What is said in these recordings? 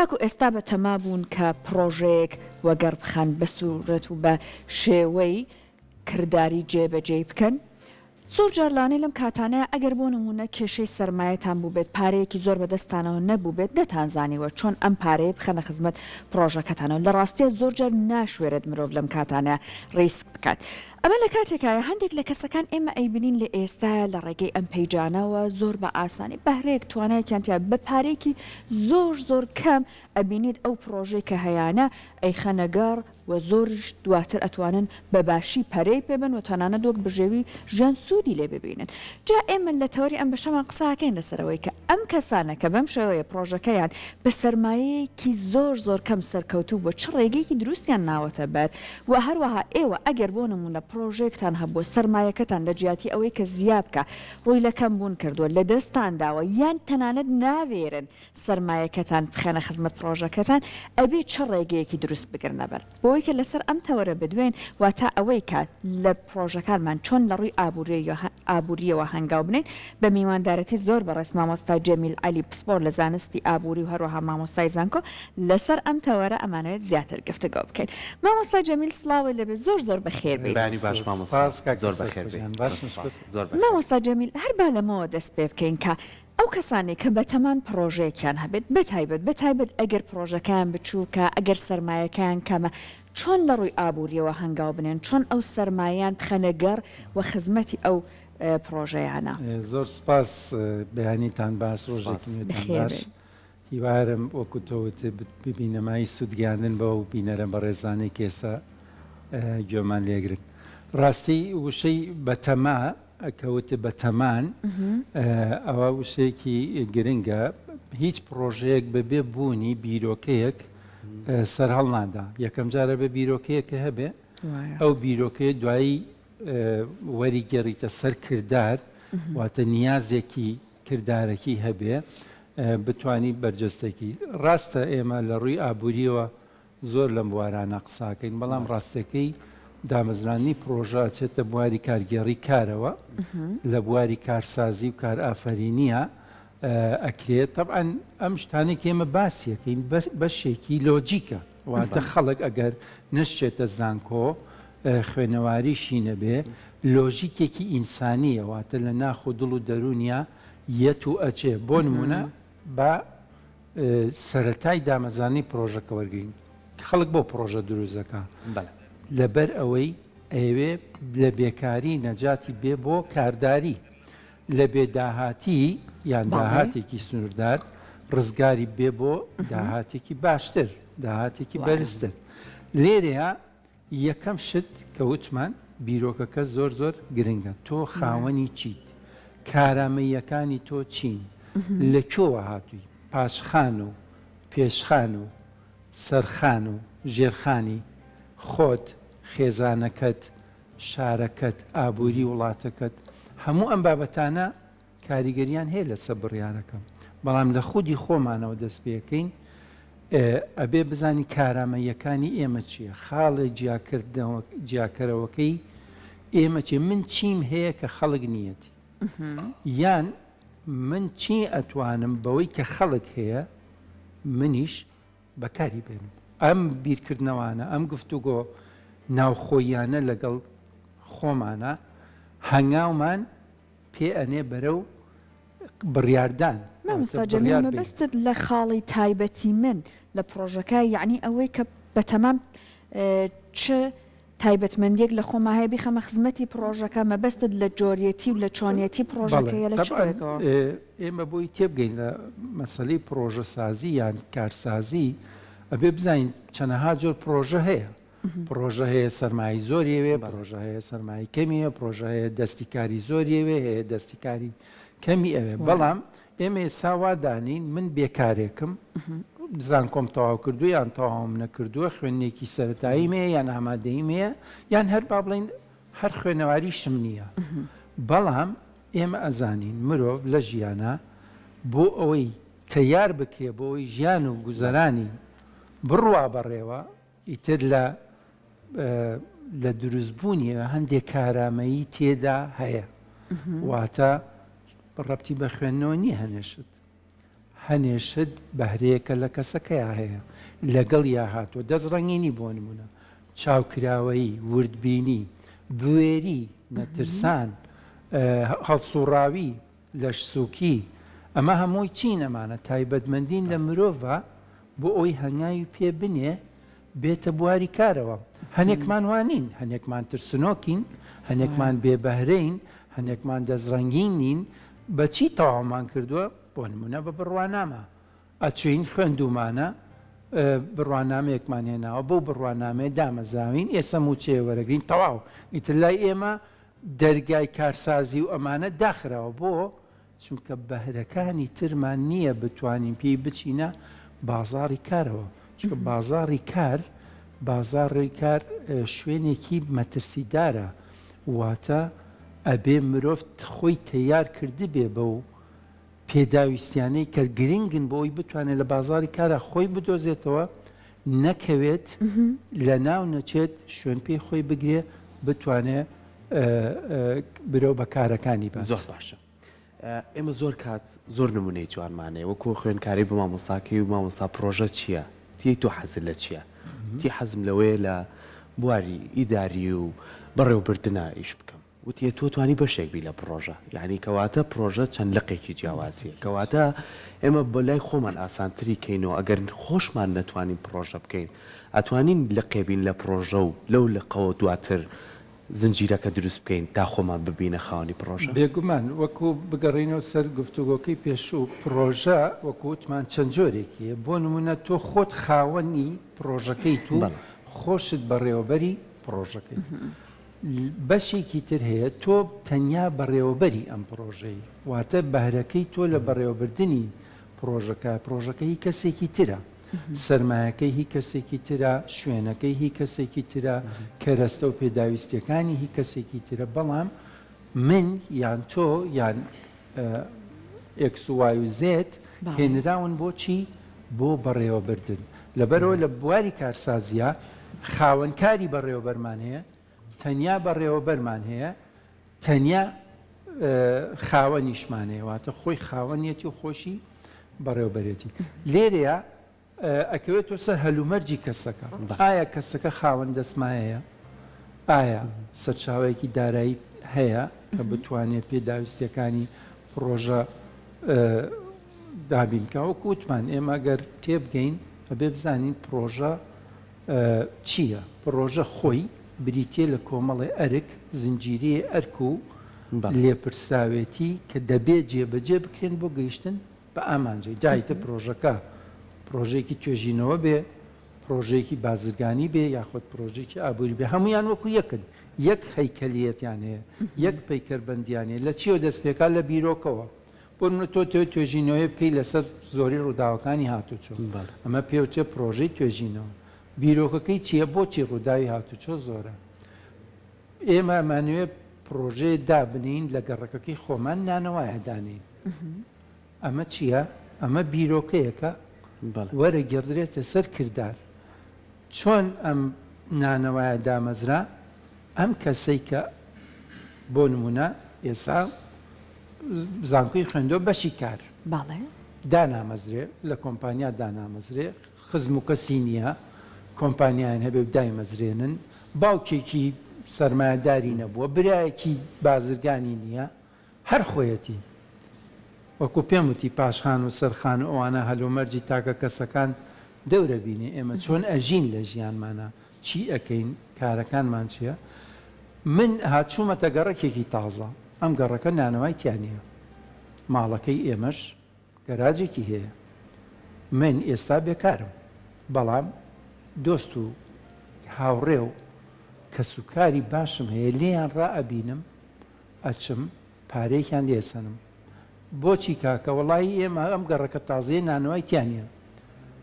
تاکو ئێستا بە تەما بوون کە پرۆژەیەک وەگەڕ بخەن بە سوورەت و بە شێوەی کردداری جێبەجێ بکەن. زۆر جارلانەی لەم کاتانەیە ئەگەر بۆ نمونە کێشەی سەرمایەتان بوو بێت پارەیەکی زۆر بەدەستانەوە نەبوو بێت دەتانزانیوە چۆن ئەم پارەیە بخەنە خزمەت پرۆژەکەتانەوە. لە ڕاستیە زۆر جار ناشوێرێت مرۆڤ لەم کاتانە ڕیسک بکات. ئەمە لە کاتێکایە هەندێک لە کەسەکان ئێمە ئەیبنین لە ئێستا لە ڕێگەی ئەم پەیجانەوە زۆر بە ئاسانی بەهرەیەک توانایەکیانتیا بە پارێکی زۆر کەم ئەبینیت ئەو پرۆژەی کە هەیەە ئەی خەنەگەڕ و زۆرش دواتر ئەتوانن بە باشی پەرەی پێبن و تەنانەت وەک بژێوی ژیان سوودی لێ ببینن. جا ئێمە لە تەوەری ئەم بەشەمان قساکەین لەسەرەوەی کە ئەم کەسانە کە بەم شێوەیە پرۆژەکەیان بە سەرمایەیەکی زۆر کەم سەرکەوتوو بۆ چ ڕێگەیەکی دروستیان ناوەتە بەر و هەروەها ئێوە ئەگەر بۆ نمونە پرۆژێکتان هەبووە سەرمایەکەتان لە جیاتی ئەوەی کە زیاد بکە ڕووی لە کەم بوون کردووە لە دەستانداوە یان تەنانەت ناوێرن سەرمایەکەتان بخەنە خزمەت پرۆژەکەتان ئەبێ چ ڕێگەیەکی دروست بگرنە بەر بۆی کە لەسەر ئەم تەوەرە بدوێن واتە ئەوەی کە لە پرۆژەکانمان چۆن لە ڕووی ئابووریەوە هەنگاو بنین بە میواندارەتی زۆر بەڕێز مامۆستای جەمیل عەلی پسپۆر لە زانستی ئابووری و هەروەها مامۆستای زانکۆ لەسەر ئەم تەوەرە ئەمانەوێت زیاتر گفتگۆ بکەین. مامۆستا جەمیل سڵاوی لەبێ زۆر بەخێر بێت. مامۆستا جەمیل هەر با لەمەوە دەست پێ بکەین کە ئەو کەسانی کە بەتەمان پرۆژەیەکیان هەبێت بەتایبەت ئەگەر پرۆژەکان بچووکە ئەگەر سەرمایەکان کەمە چۆن لە ڕووی ئابووریەوە هەنگاو بنێن چۆن ئەو سەرمایان بخەنەگەڕ و خزمەتی ئەو پرۆژەیانە. زۆر سپاس بەیانیتان باش ڕۆژێکتان باش هیوارم وەکو تۆوت ببینەمای سوودگیاندن بە و بینەرە بە ڕێزانەی کێسە گوێمان لێگرن. ڕاستی وشەی بەتەما ئەکەوتە بەتەمان ئەوە وشەیەکی گرنگە هیچ پرۆژەیەک بەبێ بوونی بیرۆکەیەک سەرهەڵ نادا. یەکەم جارە بە بیرۆکەیەکە هەبێ ئەو بیرۆکەیە دوایی وەریگەڕیتە سەر کردار واتە نیازێکی کردارەکی هەبێ بتوانی بەرجەستێکی. ڕاستە ئێمە لە ڕووی ئابووریەوە زۆر لەم بوارانە قساکەین بەڵام ڕاستەکەی دامەزرانی پرۆژە چێتە بواری کارگێڕی کارەوە لە بواری کارسازی و کار ئافرینیە ئەکرێت. طبعاً ئەم شتانێک ئێمە باسیەکەین بەشێکی لۆجیکە واتە خەڵک ئەگەر نەشێتە زانکۆ خوێنەواریشی نەبێ لۆژیکێکی ئینسانیە واتە لە ناخ و دڵ و دەرونیا یەت و ئەچێ. بۆ نمونە بە سەرەتای دامەزانی پرۆژەکە وەرگین خەڵک بۆ پرۆژە دروستەکە لەبەر ئەوەی ئەوێ لە بێکاری نەجاتی بێ بۆ کارداری لە بێداهاتی یان داهاتێکی سنووردار ڕزگاری بێ بۆ داهاتێکی باشتر داهاتێکی بەرزتر. لێرەیە یەکەم شت کە وتمان بیرۆکەکە زۆر گرنگە. تۆ خاوەنی چیت؟ کارامەیەکانی تۆ چین؟ لەکوێوە هاتووی؟ پاشخان و پێشخان و سەرخان و ژێرخانی خۆت، خێزانەکەت، شارەکەت، ئابووری وڵاتەکەت هەموو ئەم بابەتانە کاریگەریان هەیە لەسەر بڕیارەکەم. بەڵام لە خودی خۆمانەوە دەست پێەکەین ئەبێ بزانی کارامەیەکانی ئێمە چییە؟ خاڵی جیاکەرەوەکەی ئێمە چێ؟ من چیم هەیە کە خەڵک نیەتی؟ یان من چی ئەتوانم بەوەی کە خەڵک هەیە منیش بەکاری بێنم؟ ئەم بیرکردنەوانە ئەم گفتوگۆ ناوخۆیانە لەگەڵ خۆمانە هەنگاومان پێ ئەنێ بەرەو بڕیاردان. مامۆستا جەمیل مەبەستت لە خاڵی تایبەتی من لە پرۆژەکە یعنی ئەوەی کە بەتەمام چ تایبەتمەندێک لە خۆما هەیە بیخەمە خزمەتی پرۆژەکە مەبەستت لە جۆریەتی و لە چۆنیەتی پرۆژەکەیە لە چێکەوە؟ ئێمە بۆی تێبگەین لە مەسەلەی پرۆژە سازی یان کارسازی ئەبێ بزانین چەندەها جۆر پرۆژە هەیە. پرۆژە هەیە سەرمایی زۆریەوێ، پرۆژە هەیە سەرمایی کەمیە، پرۆژە هەیە دەستیکاری زۆریەوێ، هەیە دەستیکاری کەمی ئەوێ. بەڵام ئێمە ساوادانین من بێکارێکم زانکۆم تەواو کردو یان تەواوم نەکردووە، خوێندنێکی سەرەتاییم هەیە یان ئامادەییم هەیە یان هەر با بڵین هەر خوێنەواریشم نییە. بەڵام ئێمە ئەزانین مرۆڤ لە ژیانە بۆ ئەوەی تەیار بکرێ بۆ ئەوەی ژیان و گوزەرانی بڕوا بەڕێوە ئیتر لە دروستبوونیەوە هەندێک کارامەیی تێدا هەیە. واتە ڕەبتی بە خوێندنەوە نییە هەنێشت هەنێشت بەهرەیەکە لە کەسەکەیان هەیە لەگەڵ یا هاتووە دەستڕەنگینی بۆ نمونە چاوکراوەیی وردبینی بوێری نەترسان هەڵسوڕاوی لەش سووکی ئەمە هەمووی چین ئەمانە تایبەتمەندین لە مرۆڤە بۆ ئەوی هەنگاوی پێ بنێ بێتە بواری کارەوە هەنێکمان وانین هەنێکمان ترسنۆکین هەنێکمان بێبەهرەین هەنێکمان دەستڕەنگین نین بەچی تەواومان کردووە بۆ نمونە بە بڕوانامە ئەچین خوێندومانە بڕوانامەیەکمان هێناوە بەو بڕوانامەیە دامەزراوین ئێستا موچێ وەرەگرین تەواو ئیتر لای ئێمە دەرگای کارسازی و ئەمانە داخراوە بۆ چونکە بەهرەکانی ترمان نییە بتوانین پێی بچینە بازاڕی کارەوە چونکە بازاڕی کار شوێنێکی مەترسیدارە واتە ئەبێ مرۆڤ خۆی تەیار کردی بێ بە و پێداویستیانەی کە گرنگن بۆ ئەوی بتوانێت لە بازاری کارە خۆی بدۆزێتەوە نەکەوێت لە ناو نەچێت شوێن پێی خۆی بگرێ بتوانێت برەو بە کارەکانی بات. زۆر باشە. ئێمە زۆر کات زۆر نمونەی جوانمانەیە وەکو خوێنکاری بە مامۆساکەی و مامۆسا پرۆژە چییە؟ تی تۆ حەزت لە چییە؟ تی حەزم لەوەیە لە بواری ئیداری و بەڕێوەبردنە ئیش بکەم. وتیە تۆ توانی بەشێک بی لە پرۆژە یعنی کەواتە پرۆژە چەند لقێکی جیاوازیە کەواتە ئێمە بە لای خۆمان ئاسانتری کەینەوە ئەگەر خۆشمان نەتوانین پرۆژە بکەین ئەتوانین لقێبین لە پرۆژە و لەو لقەوە دواتر زنجیرەکە دروست بکەین تا خۆمان ببینە خاوەنی پرۆژە. بێگومان وەکو بگەڕینەوە سەر گفتوگۆکەی پێشوو پرۆژە وەکووتمان چەند جۆرێکیە بۆ نمونە تۆ خۆت خاوەنی پرۆژەکەی تو خۆشت بەڕێوەبەری پرۆژەکەی بەشێکی تر هەیە تۆ تەنیا بەڕێوەبەری ئەم پرۆژەی واتە بەهرەکەی تۆ لە بەڕێوەبردننی پرۆژەکە هی کەسێکی ترە سەرمایەکەی هی کەسێکی ترە شوێنەکەی هی کەسێکی ترە کەرەستە و پێداویستەکانی هی کەسێکی ترە بەڵام من یان تۆ یان ئێکس و وای و زێت هێنراون بۆچی بۆ بەڕێوەبردن لەبەرەوە لە بواری کارسازیە خاوەنکاری بەڕێوەبەرمان هەیە تەنیا بەڕێوەبەرمان هەیە تەنیا خاوەنیشمان هەیە واتە خۆی خاوەنیەتی و خۆشی بەڕێوەبەرێتی لێرەیە ئەکەوێتەوە سەر هەلومەرجی کەسەکە ئایا کەسەکە خاوەن دەسمایەیە ئایا سەرچاوەیەکی دارایی هەیە کە بتوانێت پێداویستەکانی پرۆژە دابینکەوە کووتمان ئێمە گەر تێبگەین ئەبێ بزانین پرۆژە چییە پرۆژە خۆی بریتێ لە کۆمەڵی ئەرک زنجیرەیە ئەرک و لێپرساوێتی کە دەبێت جێبەجێ بکرێن بۆ گەیشتن بە ئامانجێ جایتە پرۆژەکە پرۆژێکی توێژینەوە بێ پرۆژێکی بازرگانی بێ یاخود پرۆژێکی ئابووری بێ هەمویان وەکو یەکن یەک هەیکەلیەتیان هەیە یەک پەیکەربەندیانێ لە چیەوە دەستپێکا لە بیرۆکەوە بۆ تۆ توێژینەوەی بکەی لەسەر زۆری ڕووداوەکانی هاتوچۆ ئەمە پێوتێ پرۆژەی توێژینەوە بیرۆکەکەی چییە بۆچی ڕووداوی هاتوچۆ زۆرە ئێمە ئەمانوێت پرۆژەیە دابنین لە گەڕەکەکەی خۆمان نانەوایە دانین ئەمە چییە؟ ئەمە بیرۆکەیەکە وەرە گردرێتە سەر کردار چۆن ئەم نانەوایە دامەزرا ئەم کەسەی کە بۆ نمونە ئێسا زانکۆی خوێندۆ بەشی کار دانامەزرێ لە کۆمپانیا دانامەزرێ خزم و کەسی نییە کۆمپانیایان هەبێ دایمەزرێنن باوکێکی سەرمایهداری نەبووە برایەکی بازرگانی نییە هەر خۆیەتی وەکو پێم وتی پاشخان و سەرخان و ئەوانە هەلومەرجی تاکە کەسەکان دەورە بینێ ئێمە چۆن ئەژین لە ژیانمانە چی ئەەکەین کارەکانمان چییە من هاتچوومەتە گەڕەکێکی تازە ئەم گەڕەکە نانەوای تیانە ماڵەکەی ئێمەش گەراجێکی هەیە من ئێستا بێکارم بەڵام دۆست و هاوڕێ و کەسوکاری باشم هەیە لێیان ڕائەبینم ئەچم پارەیەکیان لێسەنم بۆچی کاکە وەڵی ئێمە ئەم گەڕەکە تازەیە نانەوەی تیانە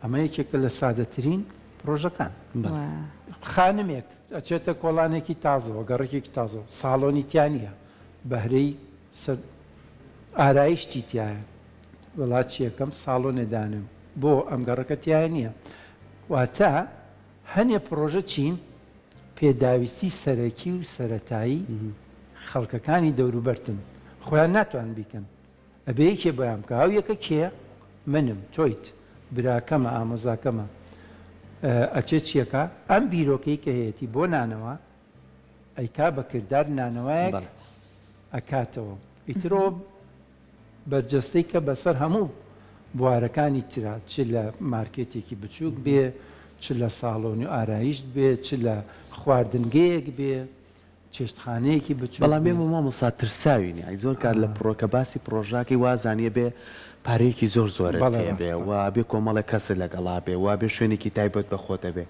ئەمە یەکێکە لە سادەترین پرۆژەکان خانمێک ئەچێتە کۆڵانێکی تازەوە گەڕێکێکی تازەوە ساڵۆنی تیانە بەهرەی ئارایشتی تایە وڵاتی یەکەم ساڵۆنێدانم بۆ ئەم گەڕەکە تیان نییە واتە هەنێ پرۆژە چین پێداویستی سەرەکی و سەرەتایی خەڵکەکانی دەوروبەرتن خۆیان ناتوان بیکەن ئەبێ یەکێ بەیان بکە ئەو یەکە کێ منم تۆیت براکەمە ئامۆزاکەمە ئەچێت چیەکە ئەم بیرۆکەی کە هەیەی بۆ نانەوە ئەیکا بە کردار نانەوەیەک ئەکاتەوە ئیترۆ بەرجەستەی کە بەسەر هەموو بوارەکانی ترا چ لە مارکێتێکی بچووک بێ چ لە ساڵۆنی و ئارایشت بێ چ لە خواردنگەیەک بێ چێشتخانەیەکی بچوو بەڵام بێ مامۆستا ترساوین یعنی زۆر کار لە پرۆکە باسی پرۆژاکی وازانیە بێ پارەیەکی زۆر زۆرە بێ و بێ کۆمەڵە کەسە لەگەڵا بێ و بێ شوێنێکی تایبەت بە خۆتە بێ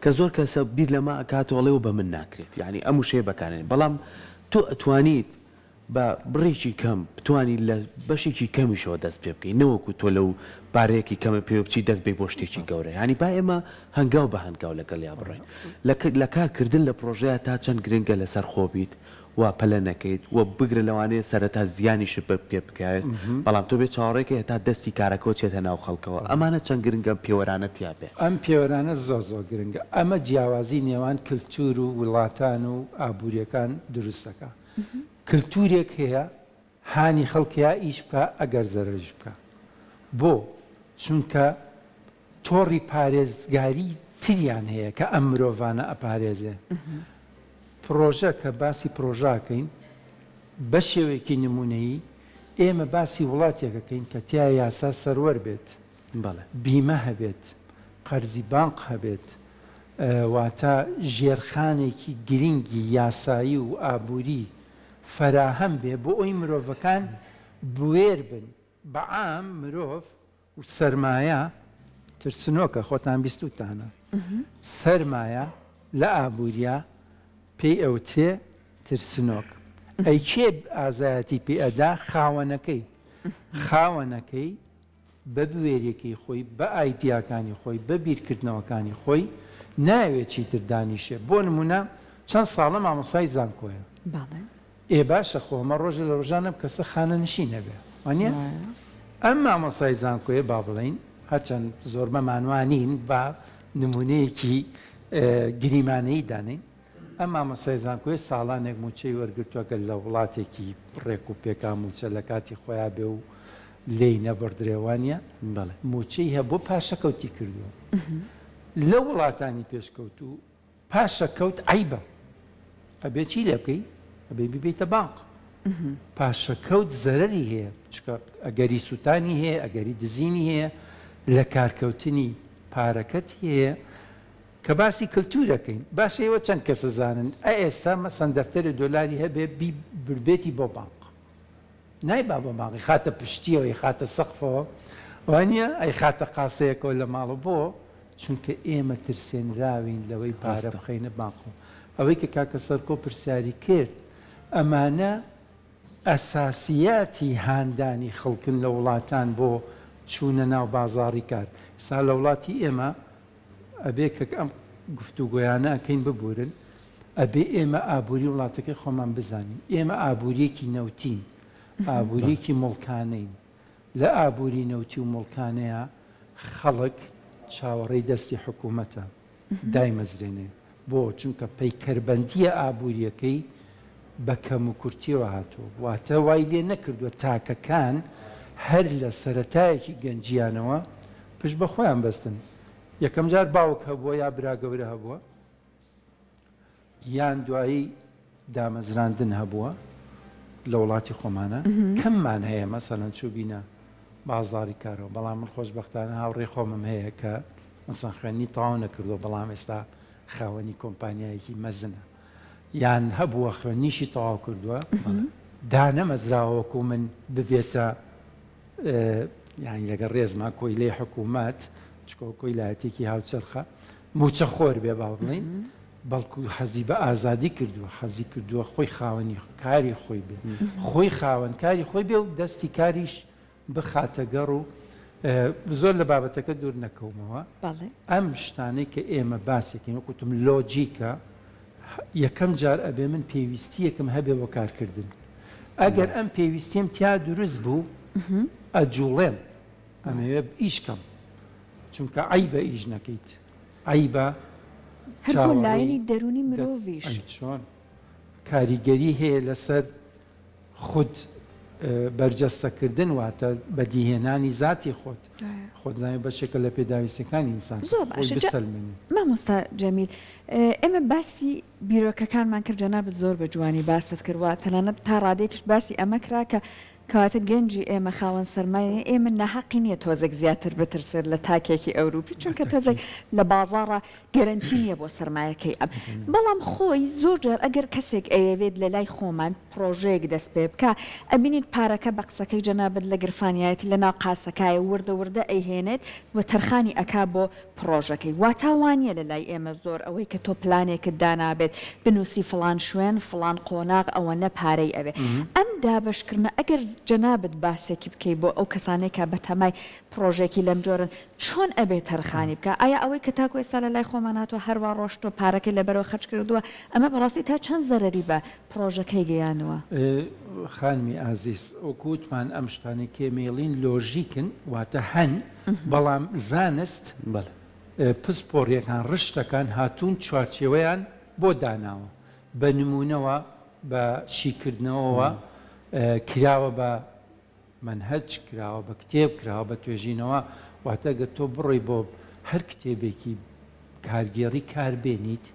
کە زۆر کەسە بیر لەمە ئەکاتەوەڵێ و بە من ناکرێت یعنی ئەم شێ بەکانێن بەڵام تۆ ئەتوانیت بە بڕێکی کەم بتوانانی لە بەشێکی کەمیشەوە دەست پێ بکەین نەوەکو تۆ لەو پارەیەکی کەمە پێ بچی دەست بێ بۆ شتێکی گەورە ینی با ئێمە هەنگاو بە هەنگاو لەگەڵ یا بڕێن لە کارکردن لە پرۆژەیە تا چەند گرنگە لەسەر خۆبیت و پەلە نەکەیت و بگرە لەوانەیە سەرەتا زیانیش پێ بکەیت بەڵام تۆ بێ چاوەڕێکە هێتا دەستی کارەکە چێتە ناو خەڵکەوە ئەمانە چەند گرنگە پێوەرانە تیا بێ ئەم پێوەرانە زۆر گرنگە ئەمە جیاوازی نێوان کللتور و وڵاتان و ئابوووریەکان دروستەکە کللتورێک هەیە هانی خەڵکیا ئیش بکە ئەگەر زەرش بکە بۆ چونکە تۆڕی پارێزگاری تریان هەیە کە ئەم مرۆڤانە ئەپارێزێ پرۆژە کە باسی پرۆژاکەین بە شێوەیەکی نمونەیی ئێمە باسی وڵاتێکەکەین کە تیا یاسا سەروەر بێت بیمە هەبێت قەرزی بانق هەبێت واتە ژێرخانێکی گرنگی یاسایی و ئابووری فەراهەم بێ بۆ ئەوی مرۆڤەکان بوێر بن بەعام مرۆڤ و سەرمایە ترسنۆکە خۆتان بیستوتانە سەرمایە لە ئابووریە پێی ئەوترێ ترسنۆک ئەی کێ ئازایەتی پێ ئەدا خاوەنەکەی بە بوێرێکی خۆی بە ئایدیاکانی خۆی بە بیرکردنەوەکانی خۆی ناوێت چیتر دانیشێ بۆ نمونە چەند ساڵە مامۆسای زانکۆیە ئێ باشە خۆمە ڕۆژە لە ڕۆژانم کەسە خانە نشی نەبێ وانە ئەم مامۆسای زانکۆیە با بڵین هەرچەند زۆر مەمانوانین با نمونەیەکی گریمانەی دانین ئەم مامۆسای زانکۆی ساڵانێک موچەی وەرگرتووەکە لە وڵاتێکی ڕێک و پێکا موچە لە کاتی خۆیان بێ و لێی نەبڕدرێوانە موچەی هەیە بۆ پاشەکەوتی کردووە لە وڵاتانی پێشکەوت و پاشەکەوت عیبە ئەبێ چی لێ بکەی ئەبێ ببیتە بانق پاشەکەوت زەرەری هەیە ئەگەری سووتانی هەیە ئەگەری دزینی هەیە لە کارکەوتنی پارەکەت هەیە کە باسی کللتورەکەین باشەوە چەند کەسە زانن ئێستا مەسەن دەفتەرە دۆلاری هەبێ بربێتی بۆ بانق نایبا بۆ بانقی خاتە پشتیەوەی خاتە سەقفەوە وانە ئەی خاتە قاسەیەکەوە لە ماڵە بۆ چونکە ئێمە ترسێنراوین لەوەی پارە بخەینە بانقەوە ئەوەی کە کاکە سەرکۆ پرسیاری کرد ئەمانە ئەساسیاتی هاندانی خەڵکن لە وڵاتان بۆ چوونە ناو بازاڕی کار سا لە وڵاتی ئێمە ئەبێ کە ئەم گفتوگۆیانە ئەکەین ببورن ئەبێ ئێمە ئابووری وڵاتەکەی خۆمان بزانین ئێمە ئابووریەکی نەوتین ئابووریەکی مڵکانەین لە ئابووری نەوتی و مڵکانەیە خەڵک چاوەڕێی دەستی حکوومەتە دایمەزرێنێ بۆ چونکە پەیکەربەندیە ئابووریەکەی بە کەم و کورتیەوە هاتووە واتە وای لێ نەکردووە تاکەکان هەر لە سەرەتایەکی گەنجیانەوە پشت بە خۆیان بەستن یەکەم جار باوک هەبووە یا براگەورە هەبووە یان دوایی دامەزراندن هەبووە لە وڵاتی خۆمانە کەممان هەیە مەسەڵەن چوبینە بازاری کارەوە بەڵام من خۆشبەختانە هاوڕێی خۆمم هەیە کە مەسەن خوێنی تاوا نەکردووە بەڵام ئێستا خاوەنی کۆمپانیایەکی مەزنە یان هەبووە خوێنیشی تەواو کردووە دانەمەزراوەکو من ببێتە یان لەگە ڕێزما کۆی لێ حکوومەت چکۆ کۆیلایەتێکی هاوچەرخە موچە خۆر بێ باڵین بەڵکو حەزی بە ئازادی کردووە حەزی کردووە خۆی خاوەنی کاری خۆی بێ خۆی خاوەنکاری خۆی بێ و دەستی کاریش بخاتەگەڕ و زۆر لە بابەتەکە دوور نەکەومەوە ئەم شتانەی کە ئێمە باسێکین وەکوتم لۆجیکە یەکەم جار ئەبێ من پێویستیەکەم هەبێ بۆ کارکردن ئەگەر ئەم پێویستیم تیا دروست بوو ئەجوڵێم ئەمەوێ ئیشکەم چونکە عیبە ئیش نەکەیت عیبە هەر لایەنی دەرونی مرۆڤیش چۆن کاریگەری هەیە لەسەر خود بەرجەستەکردن واتە بەدیهێنانی ذاتی خۆت زانانی بەشێکە لە پێداویستەکانی ئینسان بسەلمێنێ. مامۆستا جەمیل ئێمە باسی بیرۆکەکانمان کرد جەنابەت زۆر بە جوانی باست کردوە تەنانەت تا ڕادێکش باسی ئەمە کرا کە کەواتە گەنجی ئێمە خاوەن سەرمایە ئێمە ناحەقی نییە تۆزێک زیاتر بترسێت لە تاکێکی ئەوروپی چونکە تۆزێک لە بازاڕە گەرنتی نییە بۆ سەرمایەکەی ئەم بەڵام خۆی زۆر جار ئەگەر کەسێک ئەیەوێت لە لای خۆمان پرۆژەیەک دەست پێ بکە ئەبینیت پارەکە بە قسەکەی جەنابەت لە گرفانایەتی لە ناو قاسەکایە وردە ئەیهێنێت و تەرخانی ئەکا بۆ پرۆژەکەی واتاوانیە لە لای ئێمە زۆر ئەوەی کە تۆ پلانێکت دانابێت بنووسی فلان شوێن فلان قۆناغ ئەوە نەپارەی ئەوێ ئەم دابشکردنە ئەگەر جەنابەت باسێکی بکەی بۆ ئەو کەسانێکە بە تەمای پرۆژێکی لەم جۆرن چۆن ئەبێت تەرخانی بکە ئایا ئەوەی کە تاکو ئێستا لە لای خۆماناتوە هەروە ڕۆشتۆ پارەکەی لەبەرەوە خەرج کردووە ئەمە بەڕاستی تا چەند زەرەری بە پرۆژەکەی گەیانوە خانمی ئازیز وەکووتمان ئەم شتانی کێمێڵین لۆژیکن واتە هەن بەڵام زانست پسپۆڕیەکان ڕشتەکان هاتوون چوارچێوەیان بۆ داناوە بە نمونەوە بە شیکردنەوەەوە کراوە بە منهەج کراوە بە کتێب کراوە بە توێژینەوە واتە گە تۆ بڕۆی بۆ هەر کتێبێکی کارگێڕی کاربێنیت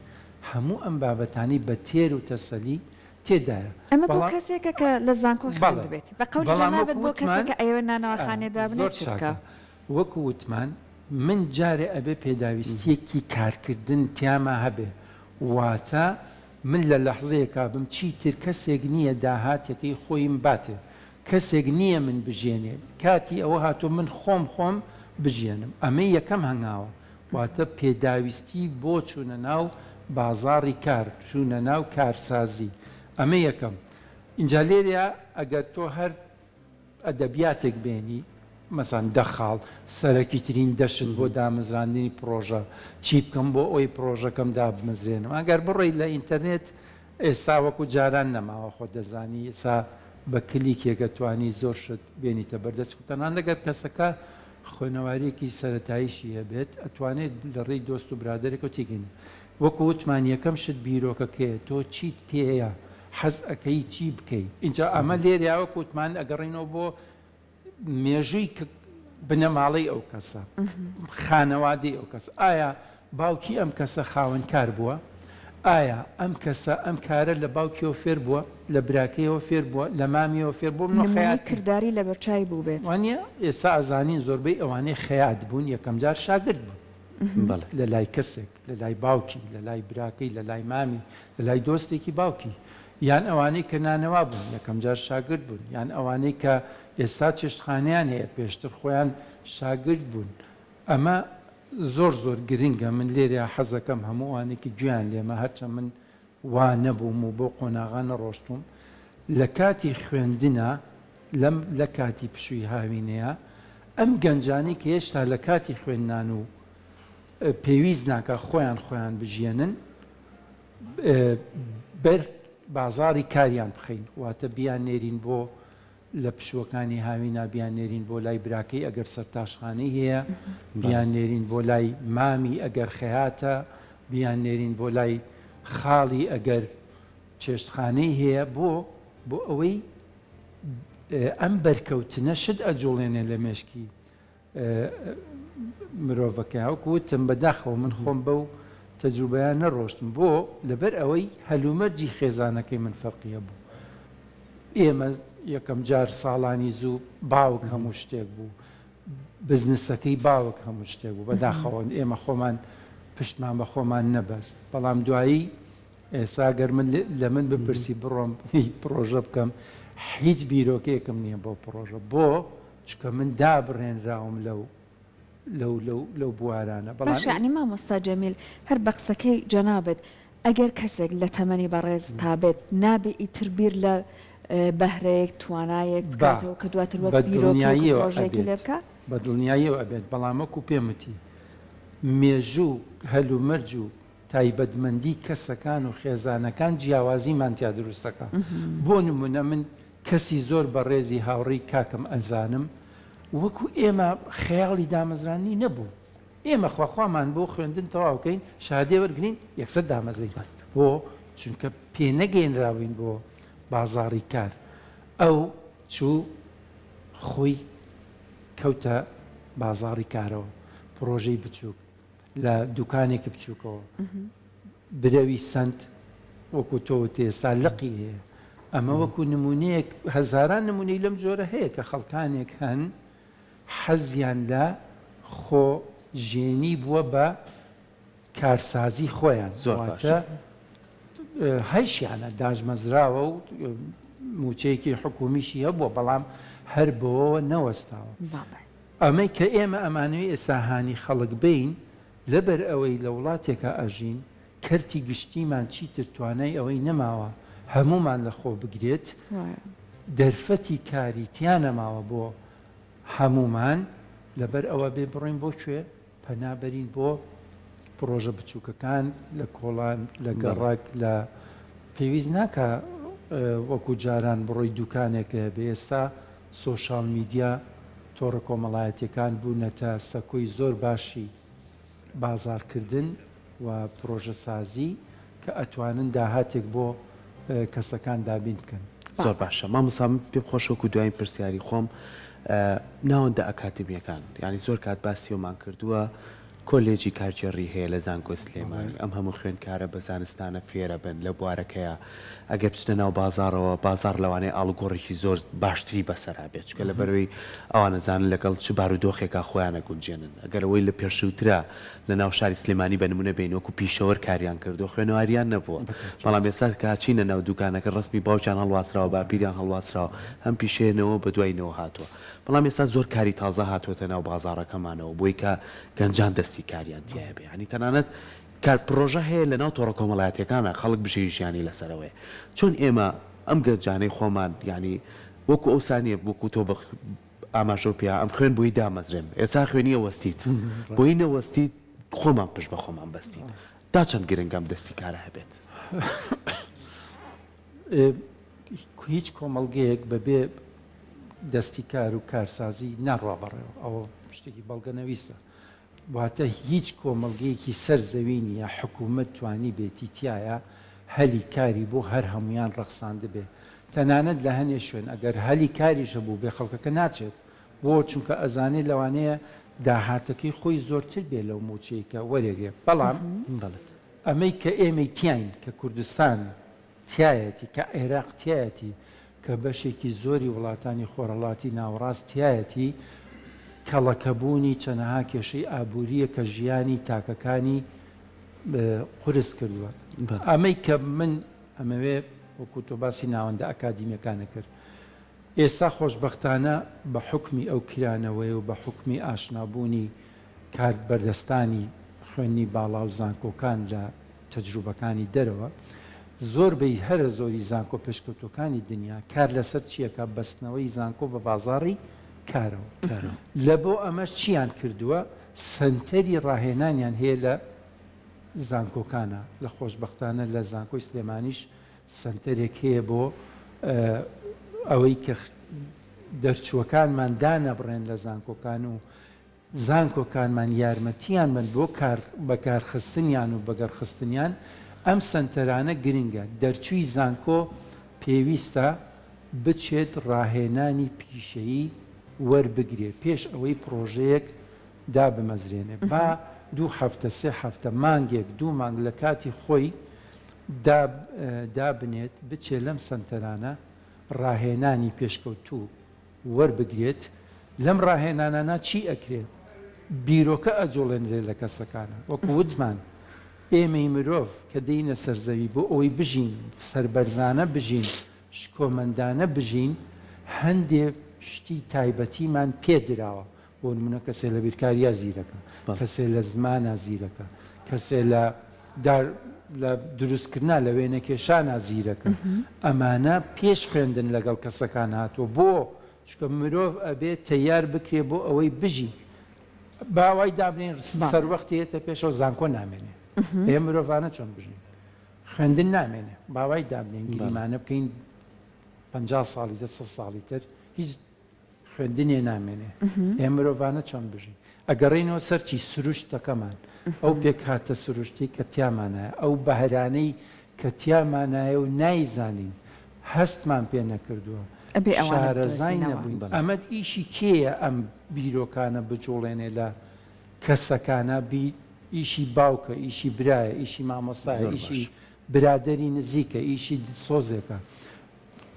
هەموو ئەم بابەتانی بە تێر و تەسەلی تێدایە ئەمە بۆ کەسێکە کە لە زانکۆ خوێندبێتی بە قەولی جەنابەت بۆ کەسێکە ئەوە نانەوەخانێدا بنێت چکە وەکو وتمان من جارێ ئەبێ پێداویستیەکی کارکردن تیامە هەبێ واتە من لە لەحزەیەکا بم چیتر کەسێک نییە داهاتێکی خۆیم باتێ کەسێک نییە من بژێنێ کاتی ئەوە هاتۆ من خۆم بژێنم ئەمە یەکەم هەنگاوە واتە پێداویستی بۆ چوونە ناو بازاڕی کار چوونە ناو کارسازی ئەمە یەکەم اینجا لێرە ئەگەر تۆ هەر ئەدەبیاتێک بێنی مەسان دەخاڵ سەرەکی ترین دەشن بۆ دامەزراندنی پرۆژە چی بکەم بۆ ئەوی پرۆژەکەم دابمەزرێنم ئەگەر بڕۆی لە ئینتەرنێت ئێستا وەکو جاران نەماوە خۆ دەزانی ئێستا بە کلیکێکە توانی زۆر شت بێنیتە بەردەست کوتەنان لەگەر کەسەکە خوێنەوارێکی سەرەتاییشی هەبێت ئەتوانێت لە ڕێی دۆست و برادێک و تێگەین وەکو وتمان یەکەم شت بیرۆکەکەیە تۆ چیت پێەیە حەز ئەەکەی چی بکەیت اینجا ئەمە لێریا وەکو وتمان ئەگەڕینەوە بۆ مێژووی بنەماڵی ئەو کەسە خانەوادی ئەو کەس ئایا باوکی ئەم کەسە خاوەنکار بووە ئایا ئەم کەسە ئەم کارە لە باوکیەوە فێر بووە لە براکەیەوە فێر بووە لە مامیەوە فێر بووە نمونەی کردداری لە بەرچای بوو بێت وانە ئێستا ئەزانین زۆربەی ئەوانەی خەیات بوون یەکەم جار شاگرد بوون لە لای کەسێک لە لای باوکی لە لای براکەی لە لای مامی لە لای دۆستێکی باوکی یان ئەوانەی کە نانەوا بوون یەکەم جار شاگرد بوون یان ئەوانەی کە ئێستا چێشتخانیان هەیە پێشتر خۆیان شاگرد بوون ئەمە زۆر گرنگە من لێرە حەزەکەم هەمووانێکی گویان لێمە هەرچە من وا نەبووم و بۆ قۆناغا نەڕۆشتوم لە کاتی خوێندنە لە کاتی پشووی هاوینەیە ئەم گەنجانی کە هێشتا لە کاتی خوێندنان و پێویست ناکە خۆیان بژێنن بەر بازاری کاریان بخەین واتە بیان نێرین بۆ لە پشوەکانی هاوینا بیان نێرین بۆ لای براکەی ئەگەر سەرتاشخانەی هەیە بیان نێرین بۆ لای مامی ئەگەر خەیاتە بیان نێرین بۆ لای خاڵی ئەگەر چێشتخانەی هەیە بۆ ئەوەی ئەم بەرکەوتنە شت ئەجوڵێنێ لە مێشکی مرۆڤەکە وتم بەداخەوە من خۆم بەو تەجروبەیان نەڕۆشتم بۆ لەبەر ئەوەی هەلومەرجی خێزانەکەی من فەرقیە بوو ئێمە یەکەم جار ساڵانی زوو باوک هەموو شتێک بوو بزنسەکەی باوک هەموو شتێک بوو بەداخەوە ئێمە خۆمان پشتمان بە خۆمان نەبەست بەڵام دوایی ئێساگەر من لە من بپرسی بڕۆم پرۆژە بکەم هیچ بیرۆکەیەکم نییە بۆ پرۆژە بۆ چکە من دابڕێنراوم لەو بوارانە بەڵام مامۆستا جەمیل هەر بە قسەکەی جەنابەت ئەگەر کەسێک لە تەمەنی بەڕێز تابێت نابێ ئیتر بیر لە بەهرەیەک توانایەک بکاتەوە کە دواتر وەک بیرۆکێکی لێ بکات بە دڵنیاییەوە ئەبێت بەڵامەکو پێمەتی مێژوو هەلومەرج و تایبەتمەندی کەسەکان و خێزانەکان جیاوازیمانتیا دروستەکە بۆ نمونە من کەسی زۆر بەڕێزی هاوڕێی کاکەم ئەزانم وەکو ئێمە خەیاڵی دامەزرانی نەبوو ئێمە خواخوامان بۆ خوێندن تەواوکەین شادێ وەرگین یەکسەر دامەزری باست بۆ چونکە پێنەگەێنراوین بۆ بازاڕی کار ئەو چوو خۆی کەوتە بازاڕی کارەوە پرۆژەی بچووک لە دوکانێکی بچووکەوە برەوی سنت وەکو تۆ ئێستا لقی هەیە ئەمە وەکو نمونەیەک هەزاران نمونەی لەم جۆرە هەیە کە خەڵکانێک هەن حەزیان لە خۆ ژێنی بووە بە کارسازی خۆیان زۆرتە هەیشیانە داژمەزراوە و موچەیەکی حکومیشی هەبووە بەڵام هەر بۆەوە نەوەستاوە ئەمەی کە ئێمە ئەمانوی ئێساهانی خەڵک بین لەبەر ئەوەی لە وڵاتێکە ئەژین کەرتی گشتیمان چیتر توانای ئەوەی نەماوە هەمومان لە خۆ بگرێت دەرفەتی کاری تیانەماوە بۆ هەمومان لەبەر ئەوە بێ بڕۆین بۆ کوێ پەنابەرین بۆ پرۆژە بچووکەکان لە کۆڵان لە گەڕک لە پێویست ناکە وەکو جاران بڕۆی دوکانێکە بە ئێستا سۆشال میدیا تۆڕە کۆمەڵایەتەکان بوونەتە سەکۆی زۆر باشی بازارکردن و پرۆژە سازی کە ئەتوانن داهاتێک بۆ کەسەکان دابین بکەن زۆر باشە مامۆستا پێم خۆشەوەکو دوایین پرسیاری خۆم ناوەندە ئەکاتمیەکان یعنی زۆر کات باسیۆمان کردووە کۆلێجی کارگێڕی هەیە لە زانکۆ سلێمانی ئەم هەموو خوێندکارە بە زانستانە فێرە بن لە بوارەکەیە ئەگەر بچنە ناو بازارەوە بازار لەوانەیە ئاڵگۆڕێکی زۆر باشتری بەسەرا بێت چکە لە بەرەوەی ئەوانە زانن لەگەڵ چ بارودۆخێکا خۆیانە گونجێنن ئەگەر ئەوەی لە پێشووترا لە ناو شاری سلێمانی بە نمونە بین وەکو پیشەوەر کاریان کردو خوێنەواریان نەبووە بەڵام ێستا کاچینە ناو دوکانەکە ڕستمی باوکیان هەڵواسراوە باپیریان هەڵواسراوە هەم پیشێنەوە بە دوایینەوە هاتووە بەڵام ئێستا زۆر کاری تازە هاتووەتە ناو بازارەکەمانەوە بۆی کە گەنجان دەستی کاریان تایە بێ ینی تەنانەت کار پرۆژە هەیە لە ناو تۆڕە کۆمەڵایەتەکانە خەڵک بژێژیانی لەسەرەوەی چۆن ئێمە ئەم گەنجانەی خۆمان ینی وەکو ئەو سانیە وەکو تۆ ئاماژە پێ ئەم خوێن بۆی دامەزرێن ئێستا خوێنیە وەستیت بۆی نەوەستیت خۆمان پشت بە خۆمان بەستین تا چەند گرنگام دەستی کارە هەبێت هیچ کۆمەڵگەیەک بەبێ دەستی کار و کارسازی ناڕوا بەڕێەوە ئەوە شتێکی بەڵگەنەویستە واتە هیچ کۆمەڵگەیەکی سەر زەوی نیە حکوومەت توانی بێتی تایە هەلی کاری بۆ هەر هەمویان ڕەخساند بێ تەنانەت لە هەنێ شوێن ئەگەر هەلی کاریشە بوو بێ خەڵکەکە ناچێت بۆ چونکە ئەزانێت لەوانەیە داهاتەکەی خۆی زۆرتر بێ لەو موچەیەکە وەرێگێ بەڵام ئەمەی کە ئێمەی تیاین کە کوردستان تایەتی کە عێراق تایەتی کە بەشێکی زۆری وڵاتانی خۆرەڵاتی ناوەڕاست تایەتی کەڵەکەبوونی چەنەها کێشەی ئابووریە کە ژیانی تاکەکانی قورس کردووە ئەمەی کە من ئەمەوێ وەکو تۆ باسی ناوەندە ئەکادیمیەکانە کرد ئێستا خۆشبەختانە بە حکمی ئەو کرانەوەی و بە حکمی ئاشنابوونی کار بەردەستانی خوێنی باڵا و زانکۆکان لە تەجروبەکانی دەرەوە زۆربەی هەرە زۆری زانکۆ پێشکەوتەکانی دنیا کار لەسەر چیەکە بەستنەوەی زانکۆ بە بازاڕی کارەوە لە بۆ ئەمەش چیان کردووە سنتەری ڕاهێنانیان هەیە لە زانکۆکانە لە خۆشبەختانە لە زانکۆی سلێمانیش سنتەرێک هەیە بۆ ئەوەی کە دەرچووەکانمان دانەبڕێن لە زانکۆکان و زانکۆکانمان یارمەتیان من بۆ بەکارخستنیان و بەگەرخستنیان ئەم سنتەرانە گرنگە دەرچووی زانکۆ پێویستە بچێت ڕاهێنانی پیشەیی وەربگرێت پێش ئەوەی پرۆژەیەک دابمەزرێنێ با 2 هەفتە 3 هەفتە مانگێک 2 مانگ لە کاتی خۆی دابنێت بچێت لەم سنتەرانە ڕاهێنانی پێشکەوتوو وەربگرێت لەم ڕاهێنانانە چی ئەکرێت بیرۆکە ئەجۆڵێنرێت لە کەسەکانە وەکو وتمان ئێمەی مرۆڤ کە دەینە سەرزەوی بۆ ئەوەی بژین سەربەرزانە بژین شکۆمەندانە بژین هەندێک شتی تایبەتیمان پێدراوە بۆ نمونە کەسێ لە بیرکاریە زیرەکە کەسێ لە زمانە زیرەکە کەسێ لە دروستکردنا لە وێنە کێشانە زیرەکە ئەمانە پێش خوێندن لەگەڵ کەسەکان هاتووە بۆ چکە مرۆڤ ئەبێت تەیار بکرێ بۆ ئەوەی بژی باوای دابنین سەروەختێتە پێشەوە زانکۆ نامێنێ ئێ مرۆڤانە چۆن بژین خوێندن نامێنێ باوای دابنین گریمانە بکەین 50 ساڵی 100 ساڵی تر هیچ خوێندنێ نامێنێ ئێ مرۆڤانە چۆن بژین ئەگەڕێنەوە سەرچی سروشتەکەمان ئەو پێک هاتە سروشتی کە تیامانایە ئەو بەهرانەی کە تیامانایە و نایزانین هەستمان پێ نەکردووە ئەبێ ئەوانە شارەزای بدۆزینەوە. نەبووین ئەمە ئیشی کێیە ئەم بیرۆکانە بجوڵێنێ لە کەسەکانە ئیشی باوکە ئیشی برایە ئیشی مامۆسایە زۆر ئیشی باش. برادری نزیکە ئیشی سۆزێکە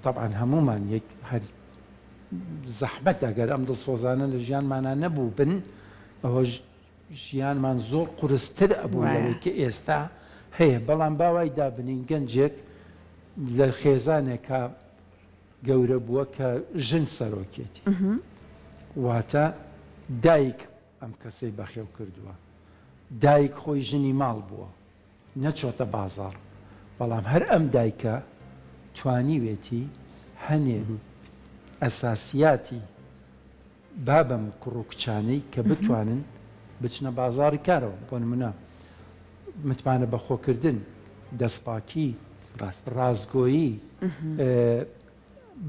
طبعاً هەمومان یەک هەر زەحمەت ئەگەر ئەم دڵسۆزانە لە ژیانمانە نەبوو بن ئەوە ژیانمان زۆر قورستر ئەبوو وایە. لەوەی کە ئێستا هەیە بەڵام باوای دابنین گەنجێک لە خێزانێکە گەورە بووە کە ژن سەرۆکێتی واتە دایک ئەم کەسەی بەخێو کردووە دایک خۆی ژنی ماڵ بووە نەچۆتە بازاڕ بەڵام هەر ئەم دایکە توانیوێتی هەنێ ئەساسیاتی بابم کوڕ و کچانەی کە بتوانن بچنە بازاڕی کارەوە بۆ نمونە متمانە بەخۆکردن دەستپاکی ڕاست ڕازگۆیی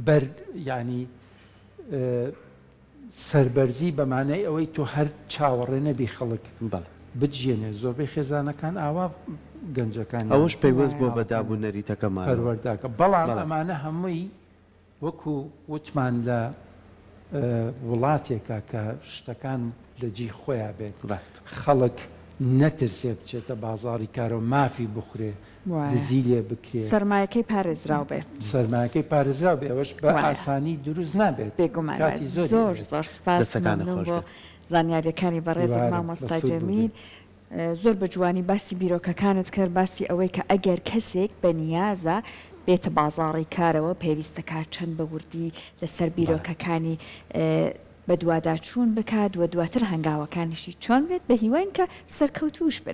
بەر ینی سەربەرزی بەمانەی ئەوەی تۆ هەر چاوەڕێ نەبی خەڵک بەڵێ بجێنێ زۆربەی خێزانەکان ئاوا گەنجەکان ئەوەش پێیوەست بۆ بەدابوو نەریتەکەمان پەروەرداکە بەڵام بەڵێ. ئەمانە هەمووی وەکو وتمان لە وڵاتێکە کە شتەکان لە جی خۆیان بێت ڕاست خەڵک نەترسێ بچێتە بازاڕی کارەوە مافی بخورێ وایە. دزی لێ بکرێ سەرمایەکەی پارێزراو بێت سەرمایەکەی پارێزراو بێ ئەوەش بە وایە. ئاسانی دروست نابێت بێگومان کاتی زۆر زۆری زۆر سپاس دەستەکانە مەمنون خۆش بۆ بێت. زانیاریەکانی بەڕێز هیوارم، مامۆستا بەسوود جەمیل زۆر بە جوانی باسی بیرۆکەکانت کرد باسی ئەوەی کە ئەگەر کەسێک بە نیازە بێتە بازاڕی کارەوە پێویستەکە چەند بە وردی لەسەر بیرۆکەکانی بە دوواداچوون بکات و دواتر هەنگاوەکانیشی چۆن بێت بە هیوان کە سەرکەوتوش بێت